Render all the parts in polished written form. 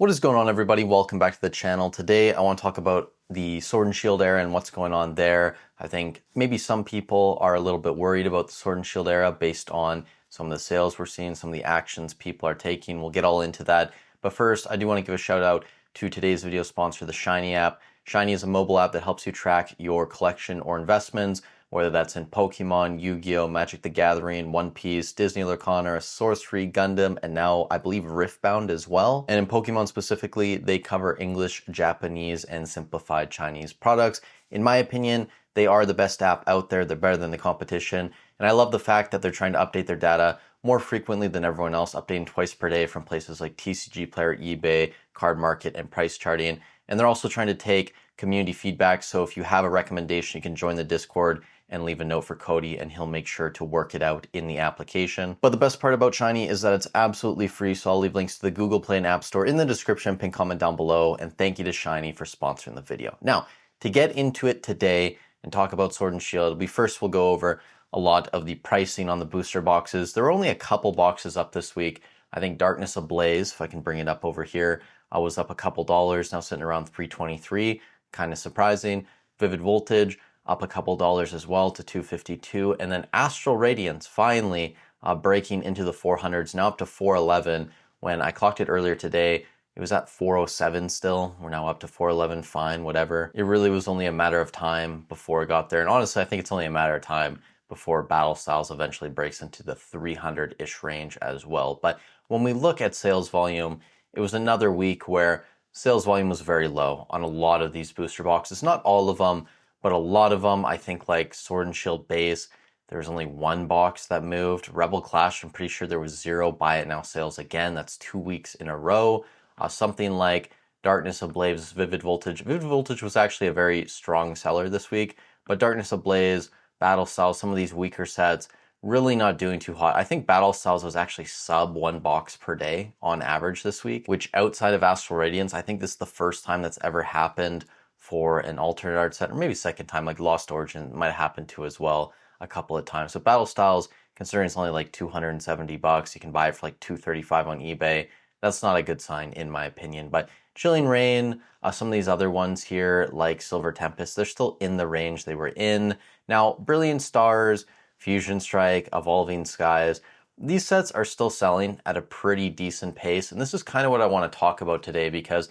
What is going on, everybody? Welcome back to the channel. Today I want to talk about the Sword and Shield era and what's going on there. I think maybe some people are a little bit worried about the Sword and Shield era based on some of the sales we're seeing, some of the actions people are taking. We'll get all into that. But first, I do want to give a shout out to today's video sponsor, the Shiny app. Shiny is a mobile app that helps you track your collection or investments, whether that's in Pokemon, Yu-Gi-Oh!, Magic the Gathering, One Piece, Disney Lorcaner, Sorcery, Gundam, and now I believe Riftbound as well. And in Pokemon specifically, they cover English, Japanese, and simplified Chinese products. In my opinion, they are the best app out there. They're better than the competition. And I love the fact that they're trying to update their data more frequently than everyone else, updating twice per day from places like TCG Player, eBay, Card Market, and price charting. And they're also trying to take community feedback. So if you have a recommendation, you can join the Discord and leave a note for Cody and he'll make sure to work it out in the application. But the best part about Shiny is that it's absolutely free, so I'll leave links to the Google Play and App Store in the description, pin comment down below, and thank you to Shiny for sponsoring the video. Now, to get into it today and talk about Sword and Shield, we'll go over a lot of the pricing on the booster boxes. There are only a couple boxes up this week. I think Darkness Ablaze, if I can bring it up over here, was up a couple dollars, now sitting around $323, kind of surprising. Vivid Voltage, up a couple dollars as well to $252, and then Astral Radiance finally breaking into the 400s, now up to 411. When I clocked it earlier today, it was at 407 still. We're now up to 411, fine, whatever. It really was only a matter of time before it got there, and honestly, I think it's only a matter of time before Battle Styles eventually breaks into the 300-ish range as well. But when we look at sales volume, it was another week where sales volume was very low on a lot of these booster boxes. Not all of them, but a lot of them. I think like Sword and Shield base, there was only one box that moved. Rebel Clash, I'm pretty sure there was 0 buy it now sales again. That's 2 weeks in a row. Something like Darkness Ablaze, Vivid Voltage. Vivid Voltage was actually a very strong seller this week, but Darkness Ablaze, Battle Styles, some of these weaker sets, really not doing too hot. I think Battle Styles was actually sub 1 box per day on average this week, which outside of Astral Radiance, I think this is the first time that's ever happened for an alternate art set, or maybe second time, like Lost Origin might have happened to as well a couple of times. So Battle Styles, considering it's only like $270, you can buy it for like $235 on eBay. That's not a good sign in my opinion. But Chilling Reign, some of these other ones here like Silver Tempest, they're still in the range they were in. Now, Brilliant Stars, Fusion Strike, Evolving Skies, these sets are still selling at a pretty decent pace. And this is kind of what I want to talk about today, because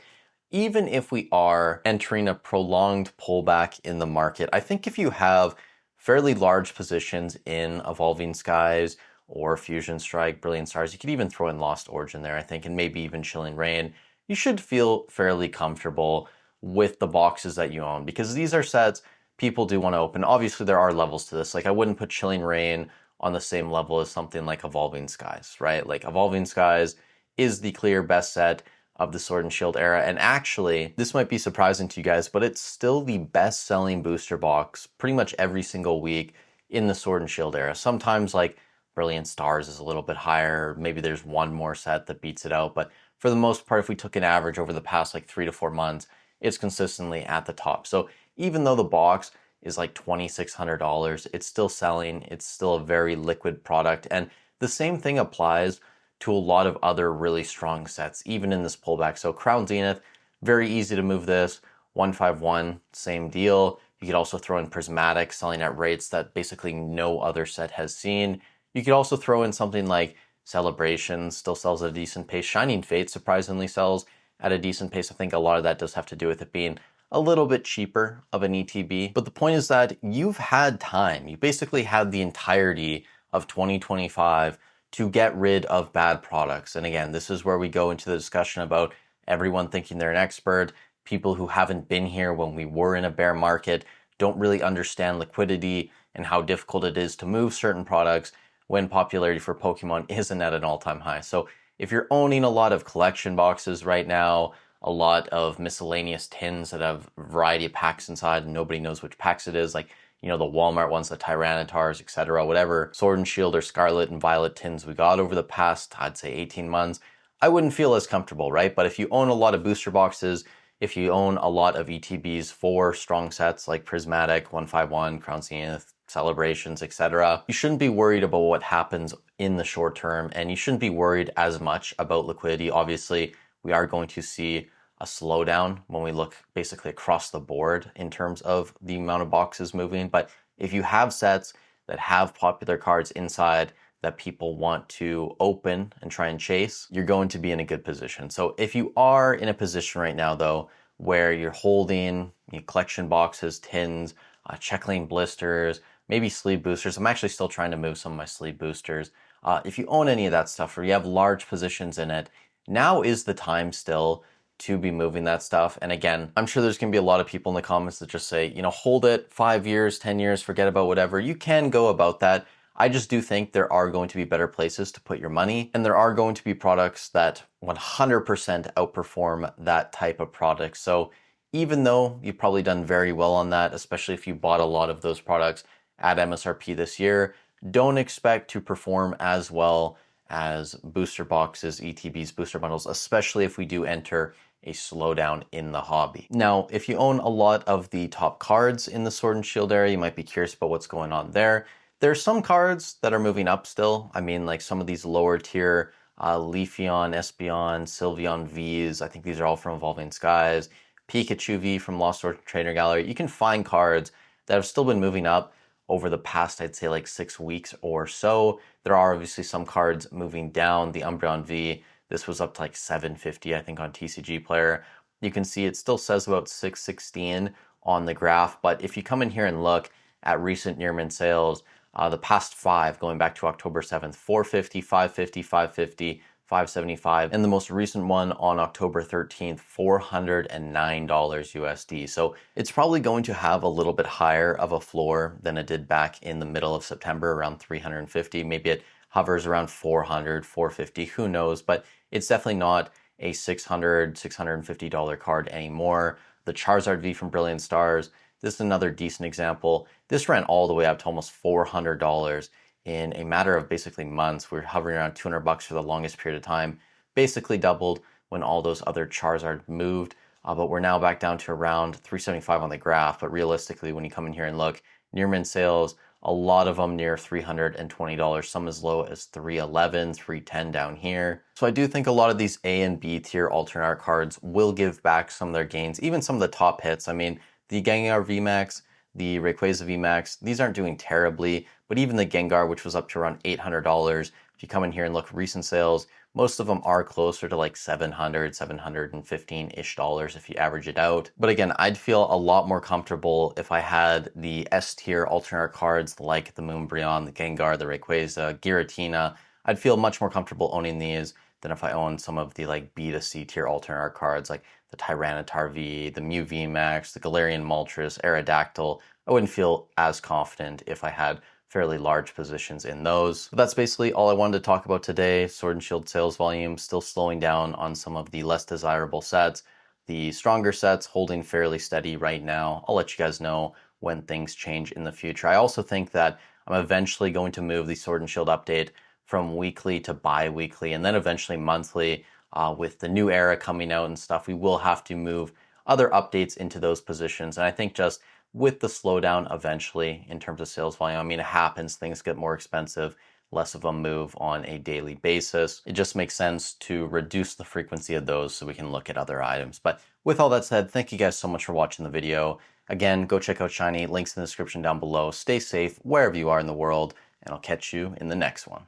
even if we are entering a prolonged pullback in the market, I think if you have fairly large positions in Evolving Skies or Fusion Strike, Brilliant Stars, you could even throw in Lost Origin there, I think, and maybe even Chilling Reign, you should feel fairly comfortable with the boxes that you own, because these are sets people do want to open. Obviously, there are levels to this. Like, I wouldn't put Chilling Reign on the same level as something like Evolving Skies, right? Like, Evolving Skies is the clear best set of the Sword and Shield era. And actually, this might be surprising to you guys, but it's still the best selling booster box pretty much every single week in the Sword and Shield era. Sometimes like Brilliant Stars is a little bit higher. Maybe there's one more set that beats it out. But for the most part, if we took an average over the past like 3 to 4 months, it's consistently at the top. So even though the box is like $2,600, it's still selling. It's still a very liquid product. And the same thing applies to a lot of other really strong sets, even in this pullback. So Crown Zenith, very easy to move this. 151, same deal. You could also throw in Prismatic, selling at rates that basically no other set has seen. You could also throw in something like Celebrations, still sells at a decent pace. Shining Fate surprisingly sells at a decent pace. I think a lot of that does have to do with it being a little bit cheaper of an ETB. But the point is that you've had time. You basically had the entirety of 2025 to get rid of bad products. And again, this is where we go into the discussion about everyone thinking they're an expert. People who haven't been here when we were in a bear market don't really understand liquidity and how difficult it is to move certain products when popularity for Pokemon isn't at an all-time high. So if you're owning a lot of collection boxes right now, a lot of miscellaneous tins that have a variety of packs inside and nobody knows which packs it is, like, you know, the Walmart ones, the Tyrannitars, etc., whatever Sword and Shield or Scarlet and Violet tins we got over the past, I'd say 18 months, I wouldn't feel as comfortable, right? But if you own a lot of booster boxes, if you own a lot of ETBs for strong sets like Prismatic, 151, Crown Zenith, Celebrations, etc., you shouldn't be worried about what happens in the short term, and you shouldn't be worried as much about liquidity. Obviously, we are going to see a slowdown when we look basically across the board in terms of the amount of boxes moving. But if you have sets that have popular cards inside that people want to open and try and chase, you're going to be in a good position. So if you are in a position right now, though, where you're holding collection boxes, tins, check lane blisters, maybe sleeve boosters. I'm actually still trying to move some of my sleeve boosters. If you own any of that stuff or you have large positions in it, now is the time still to be moving that stuff. And again, I'm sure there's going to be a lot of people in the comments that just say, hold it 5 years, 10 years, forget about whatever. You can go about that. I just do think there are going to be better places to put your money, and there are going to be products that 100% outperform that type of product. So even though you've probably done very well on that, especially if you bought a lot of those products at MSRP this year, don't expect to perform as well as booster boxes, ETBs, booster bundles, especially if we do enter a slowdown in the hobby. Now, if you own a lot of the top cards in the Sword and Shield area, you might be curious about what's going on there. There's some cards that are moving up still. I mean, like some of these lower tier Leafeon, Espeon, Sylveon Vs. I think these are all from Evolving Skies. Pikachu V from Lost Orchid Trainer Gallery. You can find cards that have still been moving up over the past, I'd say like 6 weeks or so. There are obviously some cards moving down. The Umbreon V, this was up to like 750, I think, on TCG Player. You can see it still says about 616 on the graph, but if you come in here and look at recent near mint sales, the past 5 going back to October 7th, 450, 550, 550, 575, and the most recent one on October 13th, $409 USD. So it's probably going to have a little bit higher of a floor than it did back in the middle of September, around 350. Maybe it hovers around 400, 450, who knows, but it's definitely not a $600, $650 card anymore. The Charizard V from Brilliant Stars, this is another decent example. This ran all the way up to almost $400 in a matter of basically months. We were hovering around $200 for the longest period of time, basically doubled when all those other Charizard moved. But we're now back down to around 375 on the graph. But realistically, when you come in here and look, near mint sales, a lot of them near $320, some as low as $311, $310 down here. So I do think a lot of these A and B tier alternate art cards will give back some of their gains, even some of the top hits. I mean, the Gengar VMAX, the Rayquaza VMAX, these aren't doing terribly, but even the Gengar, which was up to around $800, if you come in here and look at recent sales, most of them are closer to like $700, $715-ish if you average it out. But again, I'd feel a lot more comfortable if I had the S tier alternate art cards like the Moonbreon, the Gengar, the Rayquaza, Giratina. I'd feel much more comfortable owning these than if I owned some of the like B to C tier alternate art cards like the Tyranitar V, the Mew VMAX, the Galarian Moltres, Aerodactyl. I wouldn't feel as confident if I had fairly large positions in those. But that's basically all I wanted to talk about today. Sword and Shield sales volume still slowing down on some of the less desirable sets. The stronger sets holding fairly steady right now. I'll let you guys know when things change in the future. I also think that I'm eventually going to move the Sword and Shield update from weekly to bi-weekly and then eventually monthly. With the new era coming out and stuff, we will have to move other updates into those positions. And I think just with the slowdown eventually in terms of sales volume, I mean, it happens, things get more expensive, less of them move on a daily basis. It just makes sense to reduce the frequency of those so we can look at other items. But with all that said, thank you guys so much for watching the video. Again, go check out Shiny, links in the description down below. Stay safe wherever you are in the world, and I'll catch you in the next one.